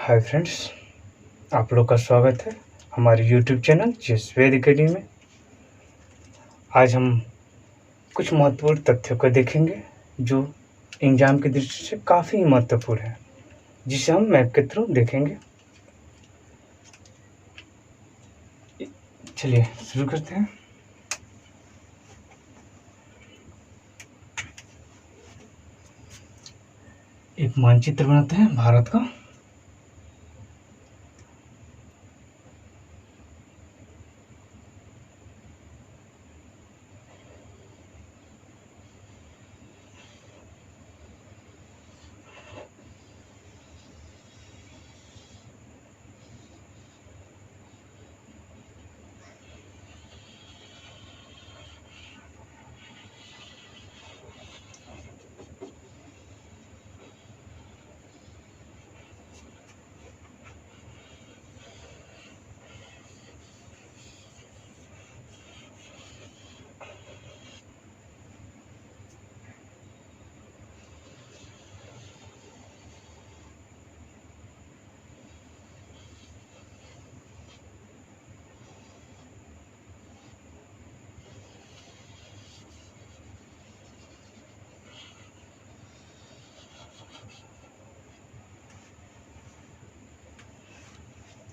Hi friends, आप लोग का स्वागत है हमारे यूट्यूब चैनल जिस वेद अकेडमी में। आज हम कुछ महत्वपूर्ण तथ्यों को देखेंगे जो एग्जाम की दृष्टि से काफ़ी महत्वपूर्ण है, जिसे हम मैप के थ्रू देखेंगे। चलिए शुरू करते हैं। एक मानचित्र बनाते हैं भारत का।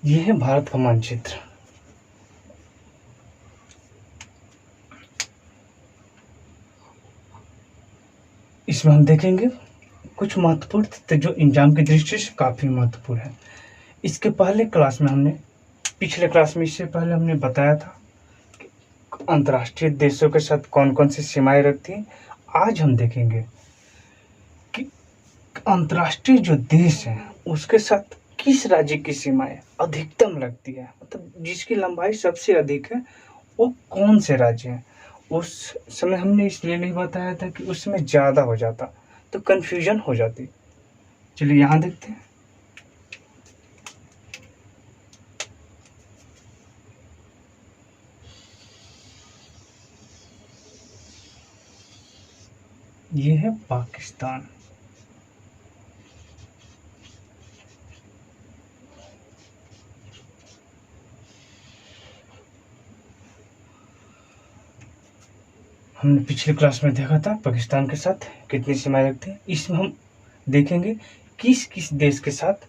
यह है भारत का मानचित्र। इसमें हम देखेंगे कुछ महत्वपूर्ण तथ्य जो एग्जाम की दृष्टि से काफ़ी महत्वपूर्ण है। इसके पहले क्लास में पिछले क्लास में इससे पहले हमने बताया था कि अंतर्राष्ट्रीय देशों के साथ कौन कौन सी सीमाएं रखती हैं। आज हम देखेंगे कि अंतर्राष्ट्रीय जो देश हैं उसके साथ किस राज्य की सीमाएं अधिकतम लगती है, मतलब जिसकी लंबाई सबसे अधिक है वो कौन से राज्य हैं। उस समय हमने इसलिए नहीं बताया था कि उसमें ज़्यादा हो जाता तो कन्फ्यूजन हो जाती। चलिए यहाँ देखते हैं। ये है पाकिस्तान। हमने पिछले क्लास में देखा था पाकिस्तान के साथ कितनी सीमाएं लगती हैं। इसमें हम देखेंगे किस किस देश के साथ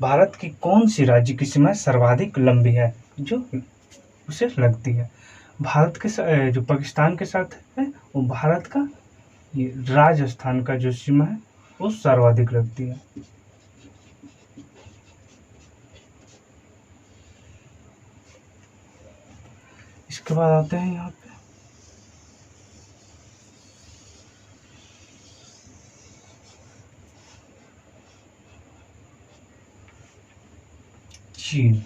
भारत की कौन सी राज्य की सीमा सर्वाधिक लंबी है जो उसे लगती है। भारत के जो पाकिस्तान के साथ है वो भारत का ये राजस्थान का जो सीमा है वो सर्वाधिक लगती है। इसके बाद आते हैं यहाँ पे चीन।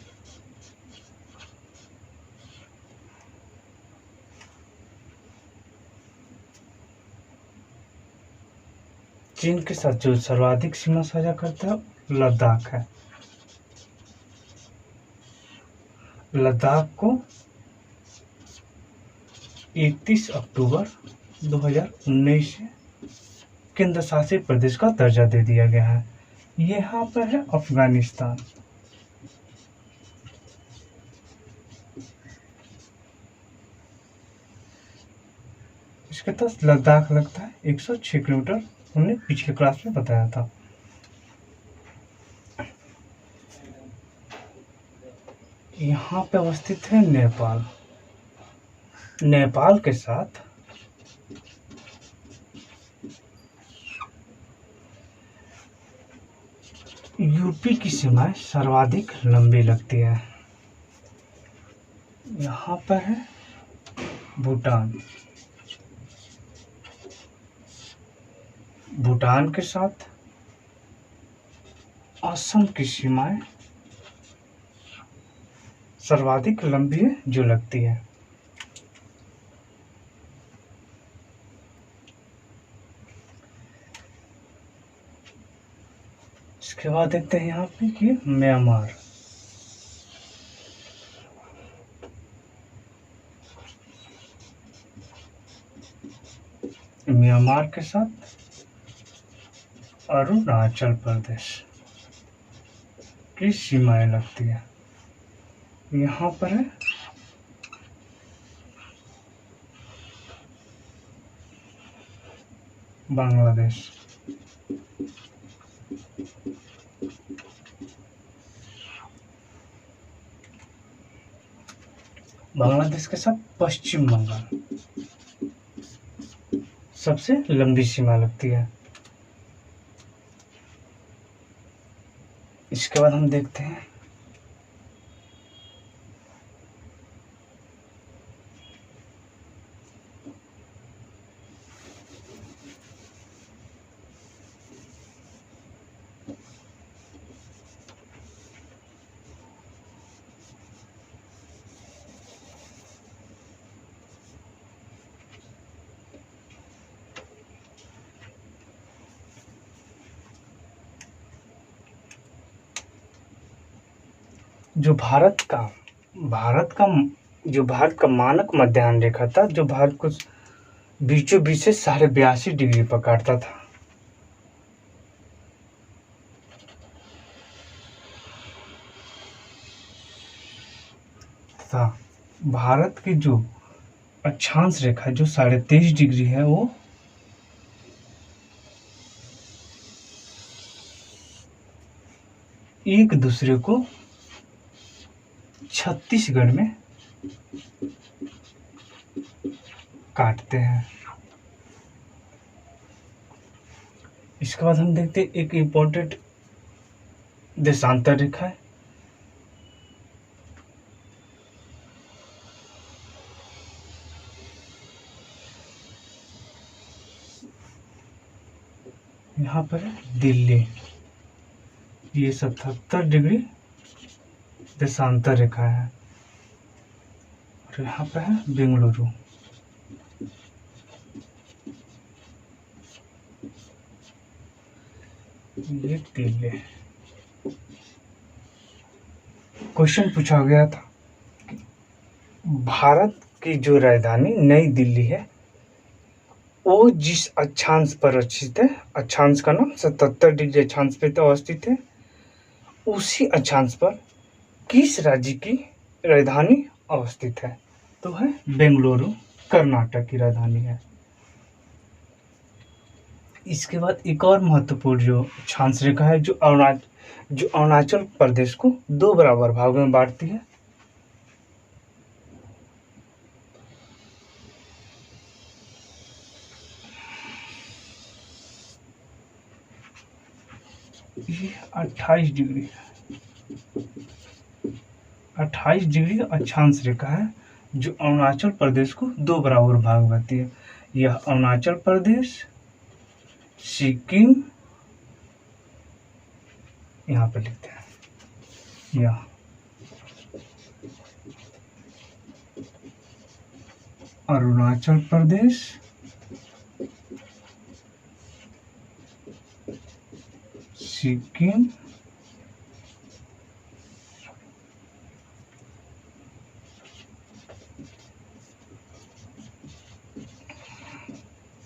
चीन के साथ जो सर्वाधिक सीमा साझा करता है लद्दाख है। लद्दाख को 31 अक्टूबर 2019 से केंद्र शासित प्रदेश का दर्जा दे दिया गया है। यहाँ पर है अफगानिस्तान। इसके तहत लद्दाख लगता है 106 किलोमीटर, हमने पिछले क्लास में बताया था। यहाँ पे अवस्थित है नेपाल। नेपाल के साथ यूपी की सीमाएं सर्वाधिक लंबी लगती है। यहाँ पर है भूटान। भूटान के साथ असम की सीमाएं सर्वाधिक लंबी है जो लगती है। इसके बाद देखते हैं यहाँ पे कि म्यांमार। म्यांमार के साथ अरुणाचल प्रदेश की सीमाएं लगती है। यहाँ पर है बांग्लादेश। बांग्लादेश के साथ पश्चिम बंगाल सबसे लंबी सीमा लगती है। इसके बाद हम देखते हैं जो भारत का मानक मध्याह्न रेखा था, जो भारत को बीचों बीच से 82.5 डिग्री पर काटता था। भारत की जो अक्षांश रेखा जो 23.5 डिग्री है, वो एक दूसरे को छत्तीसगढ़ में काटते हैं। इसके बाद हम देखते हैं एक इम्पोर्टेंट देशांतर रेखा है। यहाँ पर है दिल्ली, ये 77 डिग्री देशांतर रेखा है। और यहाँ पर है बेंगलुरु, ये दिल्ली। क्वेश्चन पूछा गया था कि भारत की जो राजधानी नई दिल्ली है, वो जिस अक्षांश पर स्थित है, अक्षांश का नाम 77 डिग्री अक्षांश पे अवस्थित है, उसी अक्षांश पर किस राज्य की राजधानी अवस्थित है? तो है बेंगलुरु, कर्नाटक की राजधानी है। इसके बाद एक और महत्वपूर्ण जो अक्षांश रेखा है, जो अरुणाचल प्रदेश को 2 बराबर भागों में बांटती है। ये 28 डिग्री अक्षांश रेखा है, जो अरुणाचल प्रदेश को 2 बराबर भाग बांटती है। यह अरुणाचल प्रदेश, सिक्किम, यहाँ पे लिखते हैं, यह अरुणाचल प्रदेश, सिक्किम,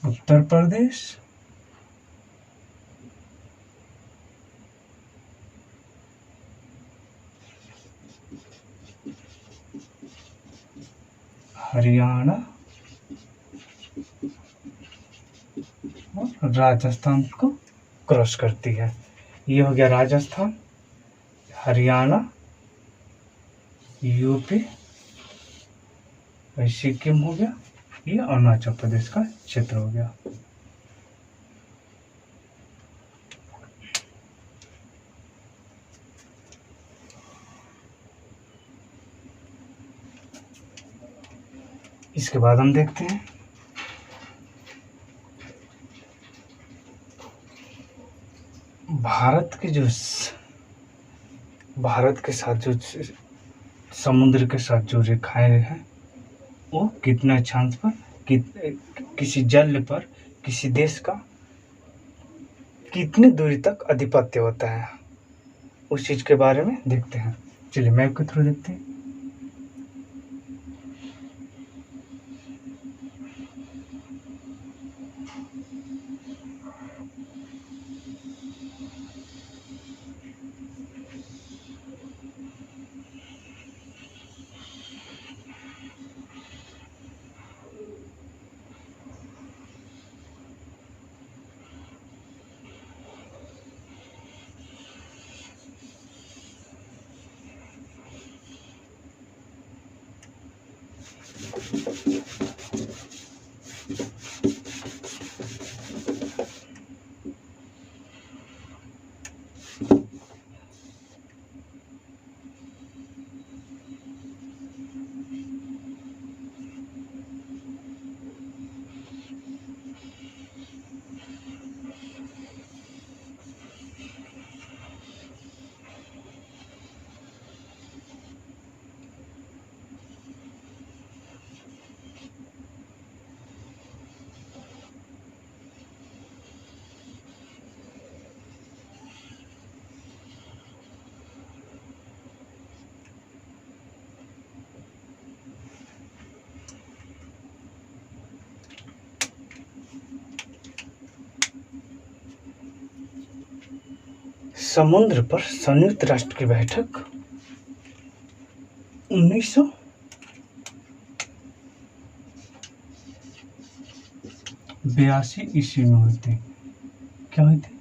उत्तर प्रदेश, हरियाणा और राजस्थान को क्रॉस करती है। ये हो गया राजस्थान, हरियाणा, यूपी और सिक्किम हो गया। ये अरुणाचल प्रदेश का क्षेत्र हो गया। इसके बाद हम देखते हैं भारत के साथ जो समुद्र के साथ जो रेखाएं हैं, वो कितने अक्षांश पर, किसी जल पर किसी देश का कितनी दूरी तक आधिपत्य होता है, उस चीज के बारे में देखते हैं। चलिए मैप के थ्रू देखते हैं। समुद्र पर संयुक्त राष्ट्र की बैठक 1982 ईस्वी में हुई थी। क्या हुई थी?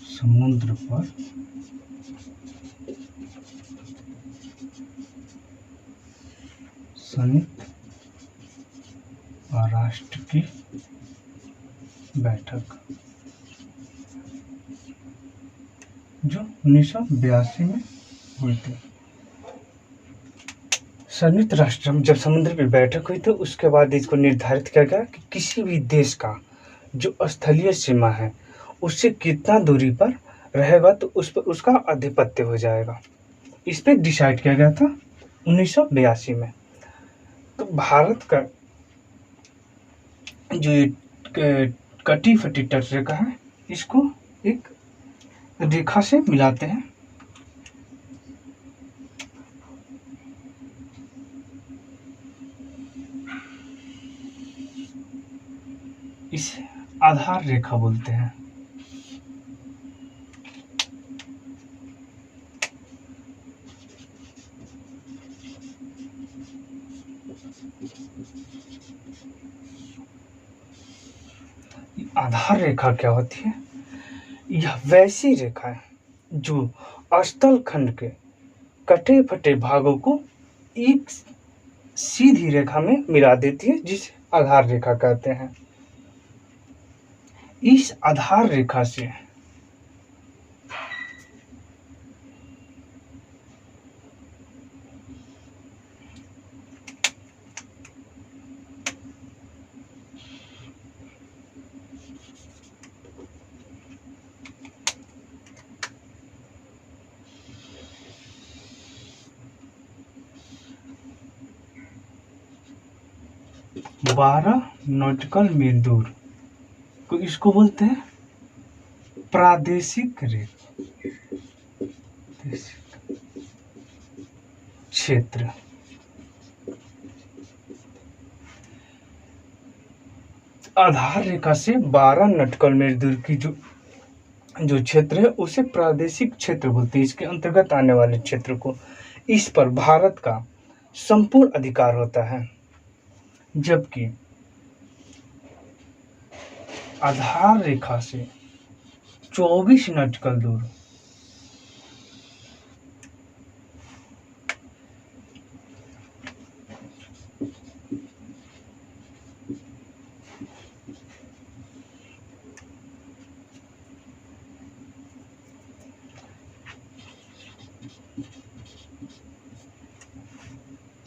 समुद्र पर संयुक्त राष्ट्र की बैठक जो 1982 में हुई थी। संयुक्त राष्ट्र में जब समुद्र की बैठक हुई थी, उसके बाद इसको निर्धारित किया गया कि किसी भी देश का जो स्थलीय सीमा है उससे कितना दूरी पर रहेगा तो उस पर उसका आधिपत्य हो जाएगा। इस पे डिसाइड किया गया था 1982 में। तो भारत का जो ये कटी फटी तट रेखा है, इसको एक रेखा से मिलाते हैं। इसे आधार रेखा बोलते हैं। आधार रेखा क्या होती है? यह वैसी रेखा है जो स्थल खंड के कटे फटे भागों को एक सीधी रेखा में मिला देती है, जिसे आधार रेखा कहते हैं। इस आधार रेखा से बारह नॉटिकल मील दूर तो इसको बोलते हैं प्रादेशिक क्षेत्र। आधार रेखा से 12 नॉटिकल मील दूर की जो क्षेत्र है उसे प्रादेशिक क्षेत्र बोलते हैं। इसके अंतर्गत आने वाले क्षेत्र को, इस पर भारत का संपूर्ण अधिकार होता है। जबकि आधार रेखा से 24 नॉटिकल दूर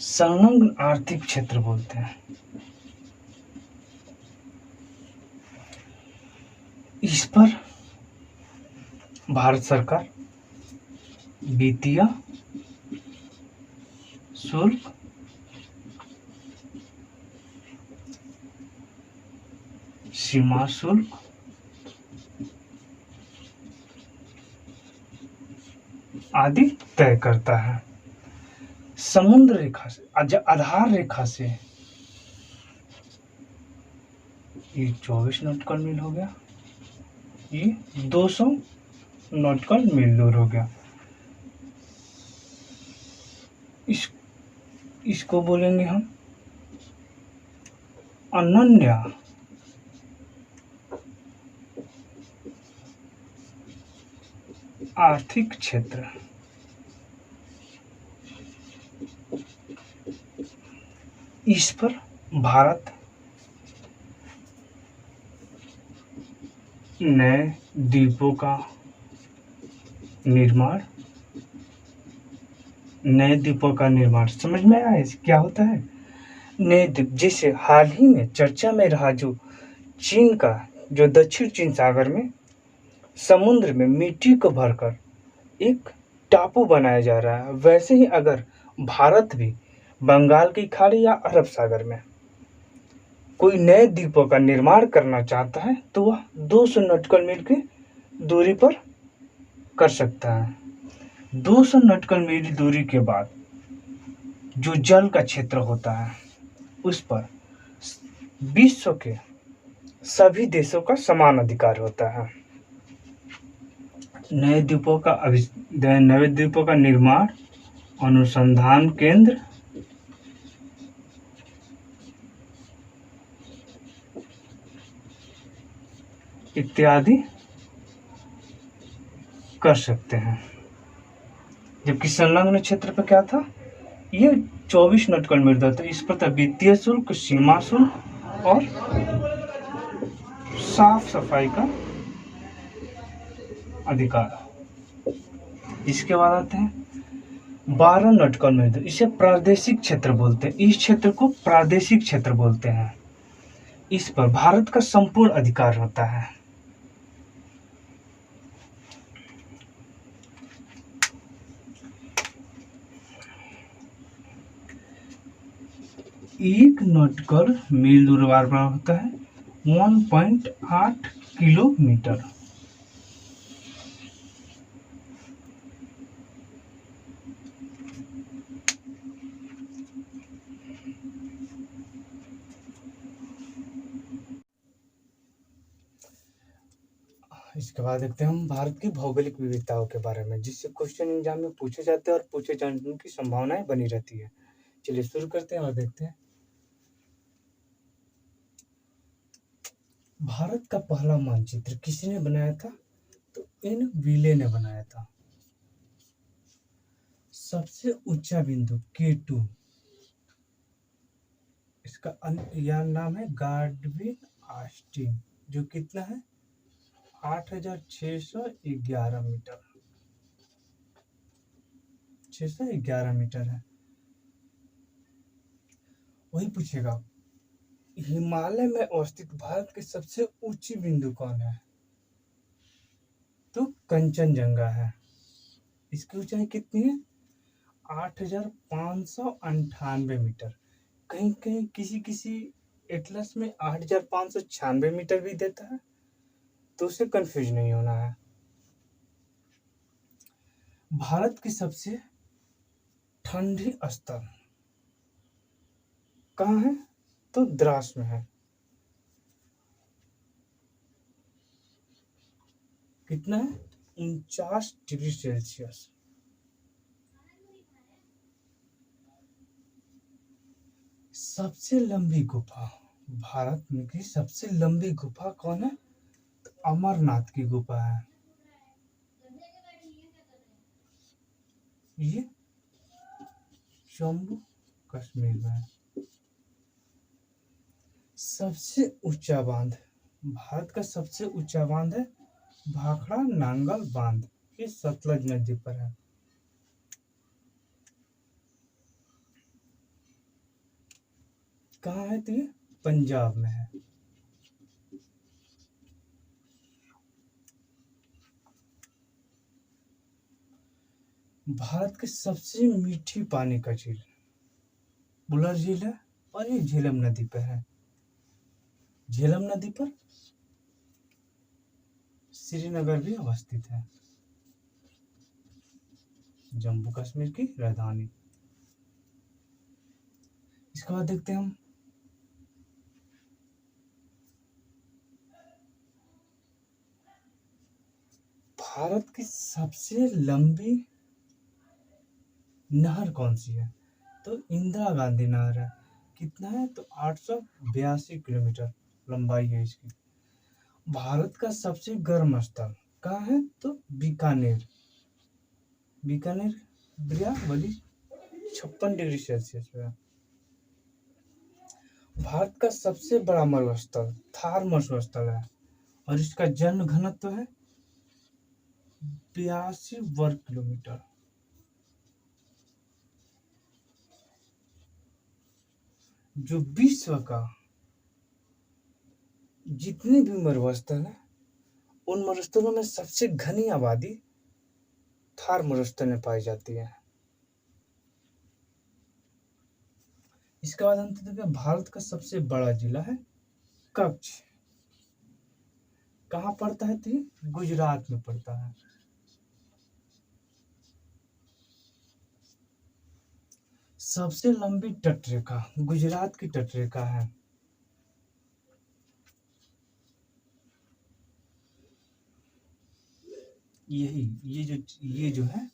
संलग्न आर्थिक क्षेत्र बोलते हैं। इस पर भारत सरकार वित्तीय शुल्क, सीमा शुल्क आदि तय करता है। समुद्र रेखा से आधार रेखा से ये 24 नॉटिकल मील हो गया, ये 200 नॉटिकल मील दूर हो गया। इसको बोलेंगे हम अनन्य आर्थिक क्षेत्र। इस पर भारत नए द्वीपों का निर्माण समझ में आया क्या होता है नए द्वीप। जैसे हाल ही में चर्चा में रहा जो चीन का जो दक्षिण चीन सागर में समुद्र में मिट्टी को भरकर एक टापू बनाया जा रहा है, वैसे ही अगर भारत भी बंगाल की खाड़ी या अरब सागर में कोई नए द्वीपों का निर्माण करना चाहता है तो वह 200 नॉटिकल मील की दूरी पर कर सकता है। 200 नॉटिकल मील दूरी के बाद जो जल का क्षेत्र होता है उस पर विश्व के सभी देशों का समान अधिकार होता है। नए द्वीपों का निर्माण अनुसंधान केंद्र इत्यादि कर सकते हैं। जबकि संलग्न क्षेत्र पर क्या था, ये 24 नॉटिकल मील था। तो इस पर था वित्तीय शुल्क, सीमा शुल्क और साफ सफाई का अधिकार। इसके बाद आते हैं 12 नॉटिकल मील। इसे प्रादेशिक क्षेत्र बोलते हैं। इस क्षेत्र को प्रादेशिक क्षेत्र बोलते हैं। इस पर भारत का संपूर्ण अधिकार होता है। एक नॉटिकल मील दूरी बराबर होता है 1.8 किलोमीटर। इसके बाद देखते हैं हम भारत की भौगोलिक विविधताओं के बारे में, जिससे क्वेश्चन एग्जाम में पूछे जाते हैं और पूछे जाने की संभावनाएं बनी रहती है। चलिए शुरू करते हैं और देखते हैं। भारत का पहला मानचित्र किसने बनाया था, तो इन विले ने बनाया था। सबसे ऊंचा बिंदु K2, इसका यह नाम है गाडविन ऑस्टिन, जो कितना है 8,611 मीटर, 611 मीटर है। वही पूछेगा हिमालय में अवस्थित भारत की सबसे ऊंची बिंदु कौन है, तो कंचनजंगा है। इसकी ऊंचाई कितनी है 8,598 मीटर। कहीं कहीं किसी किसी एटलस में 8,596 मीटर भी देता है, तो उसे कंफ्यूज नहीं होना है। भारत की सबसे ठंडी स्थल कहाँ है, तो द्रास में है। कितना है 49 डिग्री सेल्सियस। सबसे लंबी गुफा, भारत में की सबसे लंबी गुफा कौन है, तो अमरनाथ की गुफा है। ये जम्मू कश्मीर में है। सबसे ऊंचा बांध, भारत का सबसे ऊंचा बांध है भाखड़ा नांगल बांध, ये सतलज नदी पर है। कहाँ है, तो ये पंजाब में है। भारत की सबसे मीठी पानी का झील बुलर झील है, और ये झेलम नदी पर है। झेलम नदी पर श्रीनगर भी अवस्थित है, जम्मू कश्मीर की राजधानी। इसके बाद देखते हैं हम भारत की सबसे लंबी नहर कौन सी है, तो इंदिरा गांधी नहर है। कितना है, तो 882 किलोमीटर लंबाई है इसकी। भारत का सबसे गर्म स्थल कहाँ है, तो बीकानेर। बीकानेर बिरयावली 56 डिग्री सेल्सियस पे है। भारत का सबसे बड़ा मरुस्थल थार मरुस्थल है और इसका जन घनत्व है 82 वर्ग किलोमीटर। जो विश्व का जितने भी मरुस्थल हैं उन मरुस्थलों में सबसे घनी आबादी थार मरुस्थल में पाई जाती है। इसके बाद हम देखते हैं भारत का सबसे बड़ा जिला है कच्छ। कहाँ पड़ता है? तो ये गुजरात में पड़ता है। सबसे लंबी तटरेखा गुजरात की तटरेखा है। ये जो है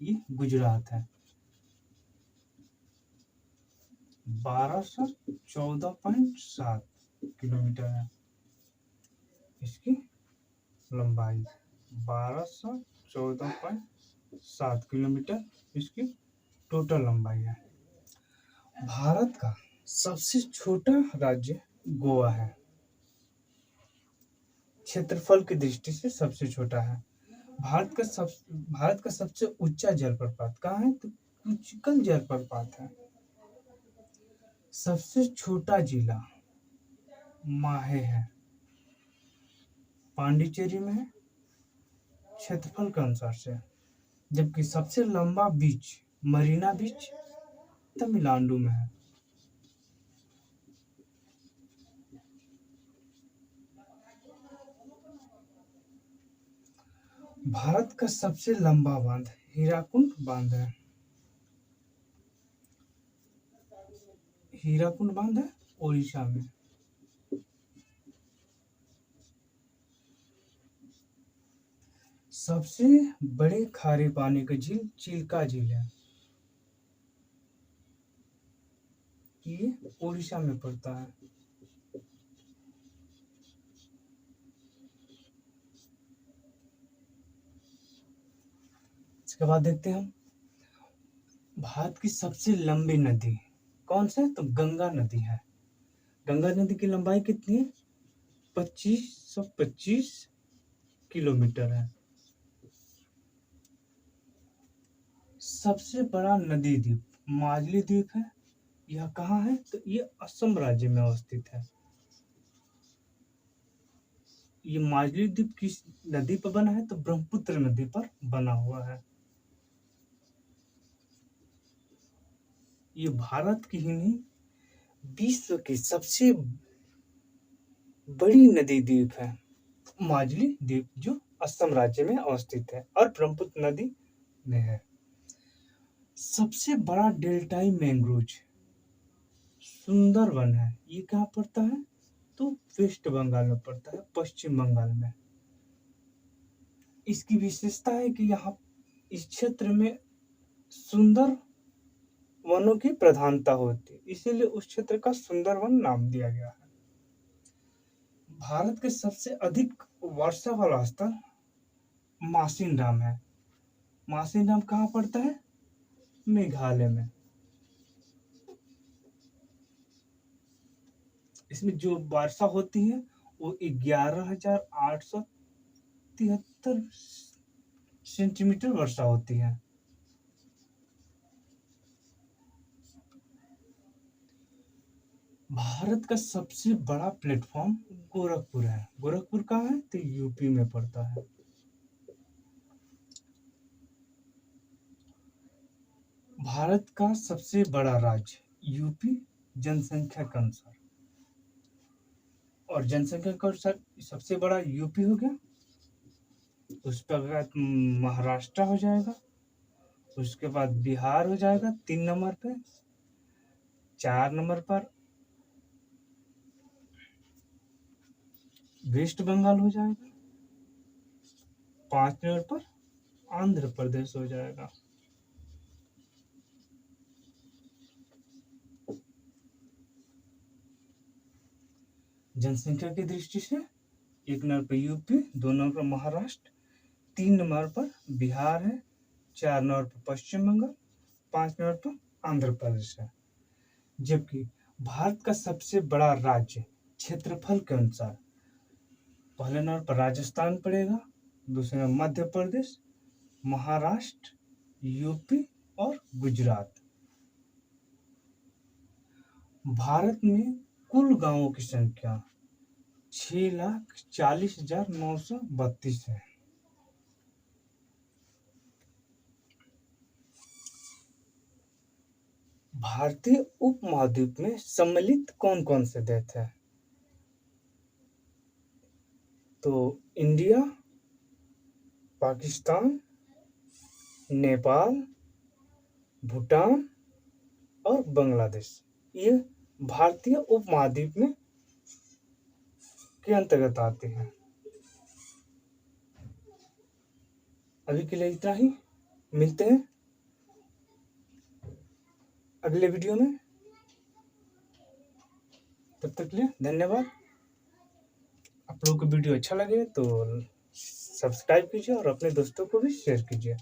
ये गुजरात है। 1214.7 किलोमीटर है इसकी लंबाई। 1214.7 किलोमीटर इसकी टोटल लंबाई है। भारत का सबसे छोटा राज्य गोवा है। क्षेत्रफल की दृष्टि से सबसे छोटा है। भारत का सबसे ऊंचा जलप्रपात कहाँ है? तो कुचिकल जलप्रपात है। सबसे छोटा जिला माहे है, पांडिचेरी में है क्षेत्रफल के अनुसार से। जबकि सबसे लंबा बीच मरीना बीच तमिलनाडु में है। भारत का सबसे लंबा बांध हीराकुंड बांध है। हीराकुंड बांध है ओडिशा में। सबसे बड़े खारे पानी का झील चिल्का झील है। ये ओडिशा में पड़ता है। इसके बाद देखते हैं हम भारत की सबसे लंबी नदी कौन सा है? तो गंगा नदी है। गंगा नदी की लंबाई कितनी है? 2525 किलोमीटर है। सबसे बड़ा नदी द्वीप माजुली द्वीप है। यह कहाँ है? तो ये असम राज्य में अवस्थित है। ये माजुली द्वीप किस नदी पर बना है? तो ब्रह्मपुत्र नदी पर बना हुआ है। ये भारत की ही नहीं विश्व की सबसे बड़ी नदी द्वीप है माजुली द्वीप, जो असम राज्य में अवस्थित है और ब्रह्मपुत्र नदी में है। सबसे बड़ा डेल्टाई मैंग्रोव सुंदरवन है। ये कहाँ पड़ता है? तो वेस्ट बंगाल में पड़ता है, पश्चिम बंगाल में। इसकी विशेषता है कि यहाँ इस क्षेत्र में सुंदर वनों की प्रधानता होती है, इसीलिए उस क्षेत्र का सुंदरवन नाम दिया गया है। भारत के सबसे अधिक वर्षा वाला स्थल मासिनराम है। मासिनराम कहाँ पड़ता है? मेघालय में। इसमें जो वर्षा होती है वो 11,873 सेंटीमीटर वर्षा होती है। भारत का सबसे बड़ा प्लेटफॉर्म गोरखपुर है। गोरखपुर कहाँ है? तो यूपी में पड़ता है। भारत का सबसे बड़ा राज्य यूपी जनसंख्या के अनुसार, और जनसंख्या के अनुसार सबसे बड़ा यूपी हो गया। उस पर महाराष्ट्र हो जाएगा। उसके बाद बिहार हो जाएगा 3 नंबर पे। 4 नंबर पर वेस्ट बंगाल हो जाएगा। 5 नंबर पर आंध्र प्रदेश हो जाएगा। जनसंख्या की दृष्टि से 1 नंबर पर यूपी, 2 नंबर पर महाराष्ट्र, 3 नंबर पर बिहार है, 4 नंबर पर पश्चिम बंगाल, 5 नंबर पर आंध्र प्रदेश है। जबकि भारत का सबसे बड़ा राज्य क्षेत्रफल के अनुसार पहले नंबर पर राजस्थान पड़ेगा, दूसरे में मध्य प्रदेश, महाराष्ट्र, यूपी और गुजरात। भारत में कुल गांवों की संख्या 6,40,932 है। भारतीय उपमहाद्वीप में सम्मिलित कौन कौन से देश हैं? तो इंडिया, पाकिस्तान, नेपाल, भूटान और बांग्लादेश, ये भारतीय उपमहाद्वीप में के अंतर्गत आते हैं। अभी के लिए इतना ही, मिलते हैं अगले वीडियो में। तब तक के लिए धन्यवाद। आप लोगों को वीडियो अच्छा लगे तो सब्सक्राइब कीजिए और अपने दोस्तों को भी शेयर कीजिए।